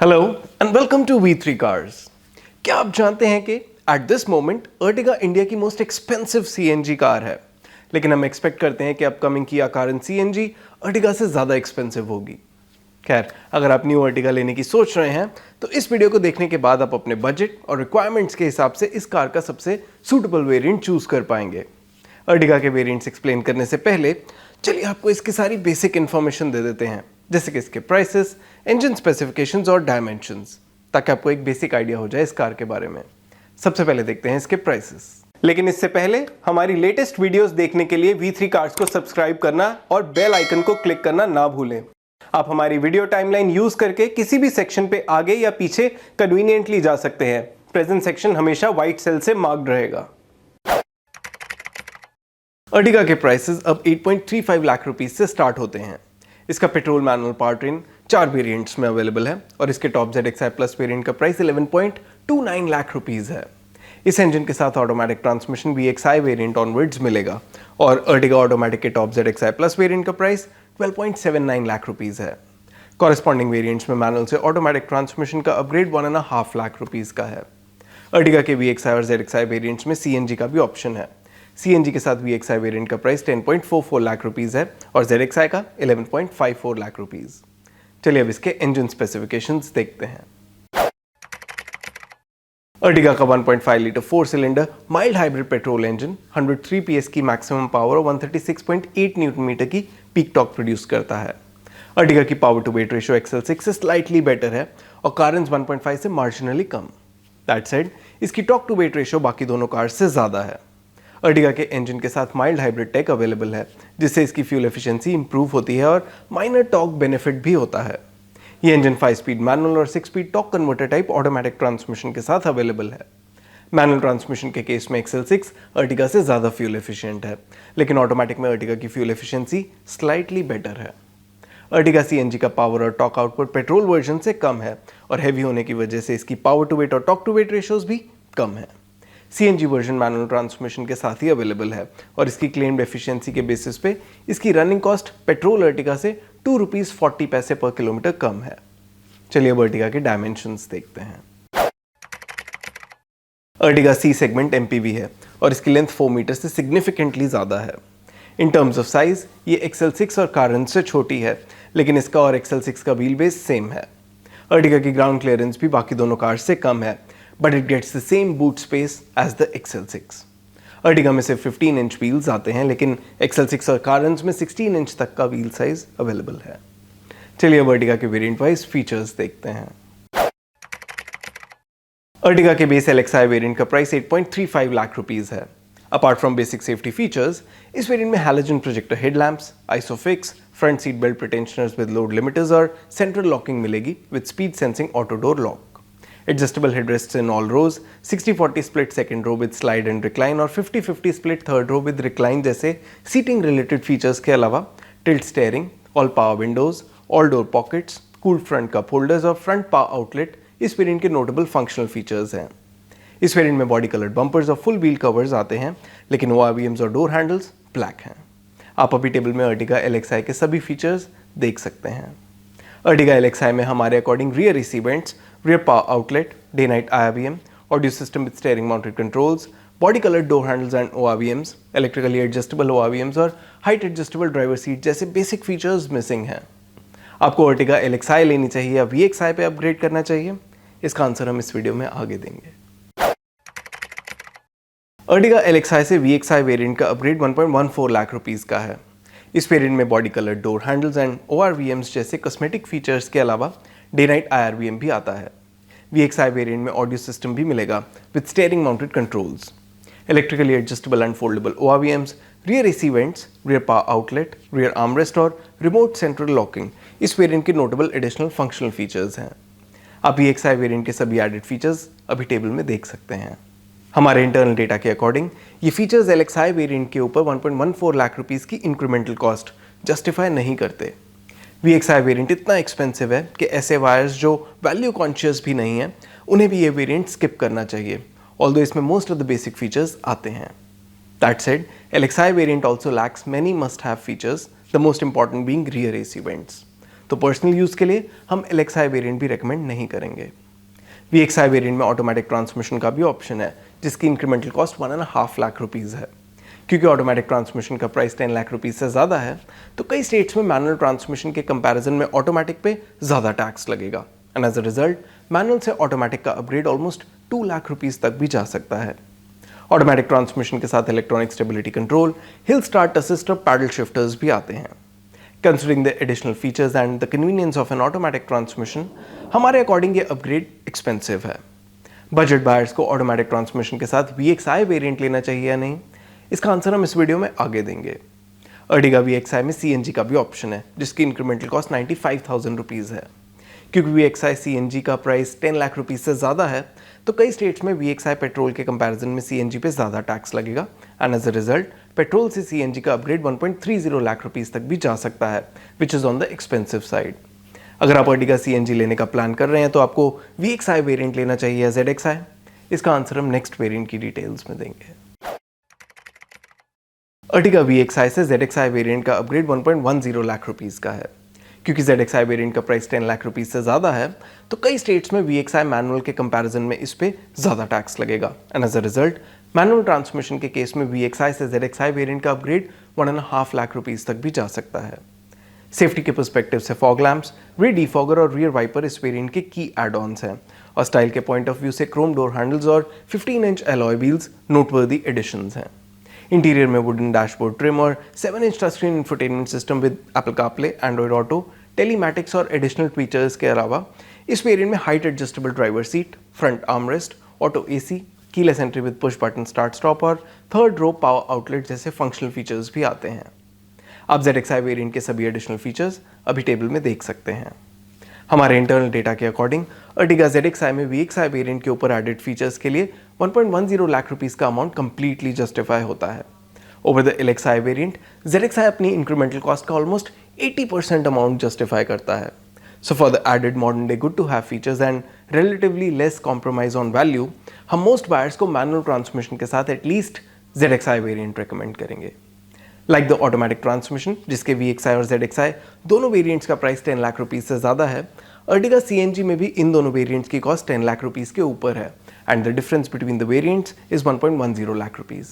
Hello and welcome to V3 cars. क्या आप जानते हैं कि at this moment Ertiga India की मोस्ट एक्सपेंसिव सीएनजी कार है, लेकिन हम एक्सपेक्ट करते हैं कि अपकमिंग किया कारन सीएनजी अर्टिगा से ज़्यादा एक्सपेंसिव होगी। खैर, अगर आप न्यू अर्टिगा लेने की सोच रहे हैं तो इस वीडियो को देखने के बाद आप अपने बजट और रिक्वायरमेंट्स के हिसाब से इस कार का सबसे सूटेबल वेरिएंट चूज कर पाएंगे। अर्टिगा के वेरिएंट्स एक्सप्लेन करने से पहले चलिए आपको इसकी सारी बेसिक इन्फॉर्मेशन दे देते हैं, जैसे कि इसके प्राइसेस, इंजन स्पेसिफिकेशंस और डायमेंशंस, ताकि आपको एक बेसिक आइडिया हो जाए इस कार के बारे में। सबसे पहले देखते हैं इसके प्राइसेस। लेकिन इससे पहले हमारी लेटेस्ट वीडियोस देखने के लिए V3 कार्स को सब्सक्राइब करना और बेल आइकन को क्लिक करना ना भूलें। आप हमारी वीडियो टाइमलाइन यूज करके किसी भी सेक्शन पे आगे या पीछे कन्वीनियंटली जा सकते हैं। प्रेजेंट सेक्शन हमेशा व्हाइट सेल से मार्क्ड रहेगा। अर्टिगा के प्राइसेस अब 8.35 लाख रुपीस से स्टार्ट होते हैं। इसका petrol manual power train 4 variants में अवेलेबल है और इसके टॉप ZXi प्लस वेरिएंट का प्राइस 11.29 लाख रुपीस है। इस इंजन के साथ automatic transmission VXi variant onwards मिलेगा और अर्टिगा ऑटोमेटिक के टॉप ZXi प्लस वेरिएंट का प्राइस 12.79 लाख रुपीस है। कॉरेस्पॉन्डिंग वेरिएंट्स में मैनुअल से ऑटोमेटिक ट्रांसमिशन का अपग्रेड 1.5 लाख रुपीस का है। अर्टिगा के VXi और ZXi वेरिएंट्स में CNG का भी ऑप्शन है। CNG के साथ VXi वेरिएंट का प्राइस 10.44 लाख रुपीस है और ZXi का 11.54 लाख रुपीस। चलिए अब इसके इंजन स्पेसिफिकेशंस देखते हैं। अर्टिगा का 1.5 litre 4 cylinder mild hybrid petrol engine 103 PS की मैक्सिमम पावर और 136.8 न्यूटन मीटर की पीक टॉर्क प्रोड्यूस करता है। अर्टिगा की power to weight ratio XL6 से स्लाइटली बेटर है और कारन्स 1.5 से मार्जिनली कम। दैट सेड, इसकी टॉर्क टू वेट रेशियो बाकी दोनों कार्स से ज़्यादा है। अर्टिगा के इंजन के साथ माइल्ड हाइब्रिड टेक अवेलेबल है, जिससे इसकी फ्यूल एफिशिएंसी इंप्रूव होती है और माइनर टॉर्क बेनिफिट भी होता है। ये इंजन 5 स्पीड मैनुअल और 6 speed torque converter type automatic transmission के साथ अवेलेबल है। मैनुअल ट्रांसमिशन के केस में XL6 अर्टिगा से ज़्यादा फ्यूल एफिशिएंट है, लेकिन ऑटोमेटिक में अर्टिगा की फ्यूल एफिशिएंसी स्लाइटली बेटर है। अर्टिगा CNG का पावर और टॉर्क आउटपुट पेट्रोल वर्जन से कम है और हैवी होने की वजह से इसकी पावर टू वेट और टॉर्क टू वेट रेशियोज भी कम है। CNG वर्जन मैनुअल ट्रांसमिशन के साथ ही अवेलेबल है और इसकी क्लेम्ड एफिशिएंसी के बेसिस पे इसकी रनिंग कॉस्ट पेट्रोल अर्टिगा से ₹2.40 पर किलोमीटर कम है। चलिए अब अर्टिगा के डायमेंशंस देखते हैं। अर्टिगा C सेगमेंट MPV है और इसकी लेंथ 4 मीटर से सिग्निफिकेंटली ज़्यादा है। इन टर्म्स ऑफ साइज ये XL6 और कारन से छोटी है, लेकिन इसका और XL6 का व्हील बेस सेम है। अर्टिगा की ग्राउंड क्लियरेंस भी बाकी दोनों कार्स से कम है, but it gets the same boot space as the XL6। Ertiga में सिर्फ 15 इंच व्हील्स आते हैं, लेकिन XL6 और कारन्स में 16 इंच तक का व्हील साइज अवेलेबल है। चलिए अब अर्टिगा के वेरिएंट वाइज फीचर्स देखते हैं। अर्टिगा के बेस LXi वेरिएंट का प्राइस 8.35 लाख रुपीस है। Apart from basic safety features, इस वेरिएंट में halogen projector headlamps, isofix, front seat belt pretensioners with load limiters और सेंट्रल लॉकिंग मिलेगी with speed sensing auto door lock. Adjustable headrests in all rows, 60-40 split second row with slide and recline और 50-50 split third row with recline जैसे seating related features के अलावा tilt steering, all power windows, all door pockets, cool front cup holders और front power outlet इस variant के notable functional features हैं। इस variant में body colored bumpers और full wheel covers आते हैं, लेकिन ORVMs और door handles black हैं। आप अभी टेबल में अर्टिगा LXi के सभी फीचर्स देख सकते हैं। अर्टिगा LXi में हमारे according rear AC vents, rear power outlet, day-night IRVM, audio system with steering mounted controls, body-colored door handles and ORVMs, electrically adjustable ORVMs और height adjustable driver seat जैसे basic features missing हैं। आपको Ertiga LXi लेनी चाहिए या VXi पे upgrade करना चाहिए? इसका आंसर हम इस वीडियो में आगे देंगे। अर्टिगा LXi से VXi वेरिएंट का अपग्रेड 1.14 लाख रुपीस का है। इस वेरिएंट में body colour door handles and ORVMs जैसे कॉस्मेटिक फीचर्स के अलावा डे नाइट IRVM भी आता है। VXi वेरिएंट में ऑडियो सिस्टम भी मिलेगा with steering mounted controls, electrically adjustable and foldable ORVMs, rear AC vents, rear power outlet, rear armrest और रिमोट सेंट्रल लॉकिंग इस वेरिएंट के नोटेबल एडिशनल फंक्शनल फीचर्स हैं। आप VXi वेरिएंट के सभी एडेड फीचर्स अभी टेबल में देख सकते हैं। हमारे इंटरनल डेटा के अकॉर्डिंग ये फीचर्स LXi वेरिएंट के ऊपर 1.14 लाख रुपीस की इंक्रीमेंटल कॉस्ट जस्टिफाई नहीं करते। VXi वेरिएंट इतना एक्सपेंसिव है कि ऐसे वायर्स जो वैल्यू कॉन्शियस भी नहीं है उन्हें भी ये वेरिएंट स्किप करना चाहिए, ऑल्दो इसमें most of the basic features आते हैं। That said, LXi variant also lakhs many must have features, the most important being rear AC vents. तो पर्सनल यूज़ के लिए हम LXi वेरिएंट भी रेकमेंड नहीं करेंगे। VXi वेरिएंट में ऑटोमेटिक ट्रांसमिशन का भी ऑप्शन है, जिसकी इंक्रीमेंटल कॉस्ट 1.5 लाख रुपीज़ है। क्योंकि ऑटोमेटिक ट्रांसमिशन का प्राइस 10 लाख रुपीज़ से ज़्यादा है, तो कई स्टेट्स में मैनुअल ट्रांसमिशन के कंपैरिजन में ऑटोमेटिक पे ज़्यादा टैक्स लगेगा and as a result manual से ऑटोमेटिक का अपग्रेड ऑलमोस्ट 2 लाख रुपीज़ तक भी जा सकता है। ऑटोमेटिक ट्रांसमिशन के साथ electronic stability control, hill start assist और पैडल शिफ्टर्स भी आते हैं। Considering the additional features and the convenience of N automatic transmission, हमारे अकॉर्डिंग ये अपग्रेड एक्सपेंसिव है। बजट बायर्स को ऑटोमेटिक ट्रांसमिशन के साथ VXi वेरिएंट लेना चाहिए या नहीं, इसका आंसर हम इस वीडियो में आगे देंगे। अर्टिगा VXi में CNG का भी ऑप्शन है, जिसकी इंक्रीमेंटल कॉस्ट 95,000 रुपीज़ है। क्योंकि VXi CNG का प्राइस 10 लाख रुपीज़ से ज़्यादा है, तो कई स्टेट्स में VXi पेट्रोल के कंपैरिजन में CNG पे ज़्यादा टैक्स लगेगा and as a result petrol से CNG का अपग्रेड 1.30 लाख रुपीज़ तक भी जा सकता है, which is on the expensive side. अगर आप अर्टिगा CNG लेने का प्लान कर रहे हैं तो आपको VXi वेरिएंट लेना चाहिए या ZXi, इसका आंसर हम नेक्स्ट वेरिएंट की डिटेल्स में देंगे। अर्टिगा VXi से ZXi वेरिएंट का अपग्रेड 1.10 लाख रुपीज़ का है। क्योंकि ZXi वेरिएंट का प्राइस 10 लाख रुपीज़ से ज़्यादा है, तो कई स्टेट्स में VXi मैनुअल के कंपैरिजन में इस पे ज़्यादा टैक्स लगेगा and as a result manual transmission के केस में VXi से ZXi वेरिएंट का अपग्रेड 1.5 लाख रुपीज़ तक भी जा सकता है। सेफ्टी के पर्सपेक्टिव से फॉग लैम्प्स, रियर डिफॉगर और रियर वाइपर इस वेरिएंट के की एड ऑन्स हैं और स्टाइल के पॉइंट ऑफ व्यू से क्रोम डोर हैंडल्स और 15 inch alloy wheels noteworthy additions हैं। इंटीरियर में वुडन डैशबोर्ड ट्रिम और 7 inch touch screen infotainment system with Apple CarPlay, Android auto, telematics और एडिशनल फीचर्स के अलावा इस वेरिएंट में height adjustable driver seat, front armrest, auto AC, keyless entry with push button start stop और third row power outlet जैसे functional features भी आते हैं। आप ZXi वेरिएंट के सभी एडिशनल फीचर्स अभी टेबल में देख सकते हैं। हमारे इंटरनल डेटा के अकॉर्डिंग अर्टिगा ZXi में VXi वेरिएंट के ऊपर एडेड फीचर्स के लिए 1.10 लाख रुपीज़ का अमाउंट कंप्लीटली जस्टिफाई होता है। Over the LXi variant, ZXi अपनी इंक्रीमेंटल कॉस्ट का ऑलमोस्ट 80% अमाउंट जस्टिफाई करता है। So for the added modern day good to have features and relatively less compromise on value, हम मोस्ट बायर्स को manual transmission के साथ एटलीस्ट ZXi वेरिएंट रिकमेंड करेंगे। Like the automatic transmission, जिसके VXi और ZXi दोनों वेरिएंट्स का price 10 lakh rupees से ज़्यादा है, अर्टिगा CNG में भी इन दोनों वेरिएंट्स की कॉस्ट 10 लाख रुपीज़ के ऊपर है and the difference between the variants is 1.10 lakh rupees.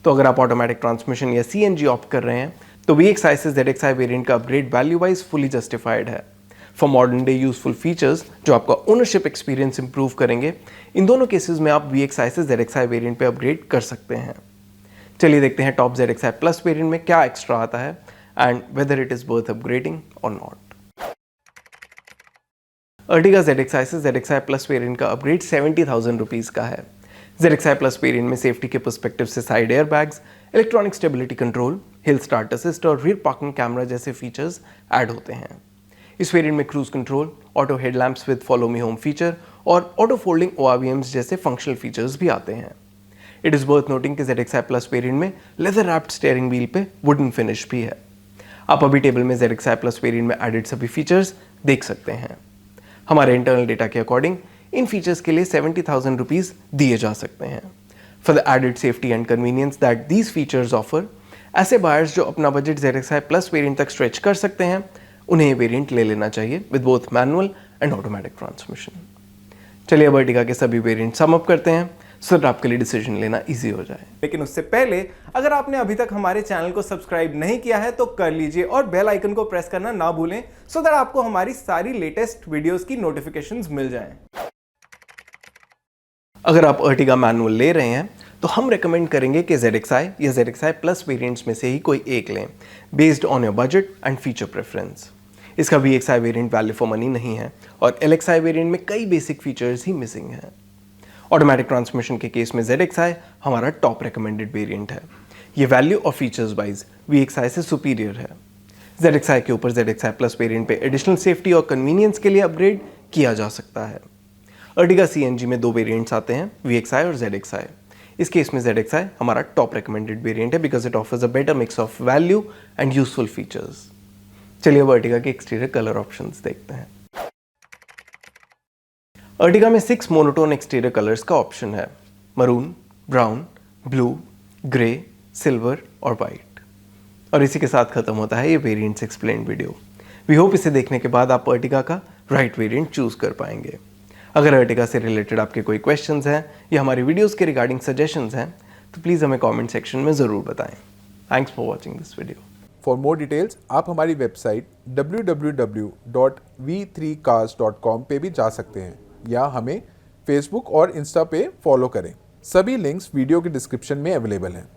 तो अगर आप ऑटोमेटिक ट्रांसमिशन या CNG ऑप्ट कर रहे हैं, तो VXi से ZXi वेरिएंट का upgrade value wise fully justified है। For modern day useful features जो आपका ओनरशिप एक्सपीरियंस इंप्रूव करेंगे, इन दोनों केसेस में आप VXi से ZXi वेरिएंट पे अपग्रेड कर सकते हैं। चलिए देखते हैं टॉप ZXi प्लस वेरिएंट में क्या एक्स्ट्रा आता है and whether it is worth upgrading और नॉट। अर्टिगा ZXi से ZXi प्लस वेरिएंट का अपग्रेड 70,000 रुपीज़ का है। ZXi प्लस वेरिएंट में सेफ्टी के पर्सपेक्टिव से side air bags, electronic stability control, hill start assist और रियर पार्किंग कैमरा जैसे फीचर्स ऐड होते हैं। इस वेरिएंट में cruise control, auto headlamps with follow me home feature और ऑटो फोल्डिंग ORVMs जैसे फंक्शनल फीचर्स भी आते हैं। इट इज़ वर्थ नोटिंग कि ZXi प्लस वेरिएंट में लेदर रैप्ड स्टीयरिंग व्हील पे वुडन फिनिश भी है। आप अभी टेबल में ZXi प्लस वेरिएंट में एडेड सभी फीचर्स देख सकते हैं। हमारे इंटरनल डेटा के अकॉर्डिंग इन फीचर्स के लिए 70,000 रुपीज़ दिए जा सकते हैं। For the added safety and convenience that these features offer, ऐसे बायर्स जो अपना बजट ZXi प्लस वेरिएंट तक स्ट्रेच कर सकते हैं, उन्हें ये वेरिएंट ले लेना चाहिए with both manual and automatic transmission. चलिए अब अर्टिगा के सभी वेरिएंट सम अप करते हैं सो दैट आपके लिए डिसीजन लेना इजी हो जाए। लेकिन उससे पहले अगर आपने अभी तक हमारे चैनल को सब्सक्राइब नहीं किया है तो कर लीजिए और बेल आइकन को प्रेस करना ना भूलें सो दैट आपको हमारी सारी लेटेस्ट वीडियोस की नोटिफिकेशंस मिल जाएं। अगर आप अर्टिगा मैनुअल ले रहे हैं तो हम रेकमेंड करेंगे कि ZXi या ZXi प्लस वेरिएंट्स में से ही कोई एक लें based on your budget and feature preference. इसका VXi variant value for money नहीं है और LXi वेरिएंट में कई बेसिक फीचर्स ही मिसिंग हैं। ऑटोमेटिक ट्रांसमिशन के केस में ZXi हमारा टॉप रिकमेंडेड वेरिएंट है। ये वैल्यू और फीचर्स वाइज VXi से सुपीरियर है। ZXi के ऊपर ZXi प्लस वेरिएंट पे एडिशनल सेफ्टी और कन्वीनियंस के लिए अपग्रेड किया जा सकता है। अर्टिगा CNG में दो वेरिएंट्स आते हैं, VXi और ZXi। इस केस में ZXi हमारा टॉप रिकमेंडेड वेरिएंट है because it offers a better mix of value and useful features. चलिए अब अर्टिगा के एक्सटीरियर कलर ऑप्शंस देखते हैं। अर्टिगा में 6 मोनोटोन एक्सटीरियर कलर्स का ऑप्शन है, maroon, brown, blue, grey, silver और वाइट। और इसी के साथ खत्म होता है ये variants explained video. We hope इसे देखने के बाद आप अर्टिगा का राइट वेरिएंट चूज कर पाएंगे। अगर अर्टिगा से रिलेटेड आपके कोई क्वेश्चंस हैं या हमारी वीडियोस के रिगार्डिंग सजेशंस हैं तो प्लीज़ हमें कमेंट सेक्शन में ज़रूर बताएं। Thanks for watching this video. For more details आप हमारी वेबसाइट www.v3cars.com पे भी जा सकते हैं या हमें फेसबुक और इंस्टा पे फॉलो करें। सभी लिंक्स वीडियो के डिस्क्रिप्शन में अवेलेबल हैं।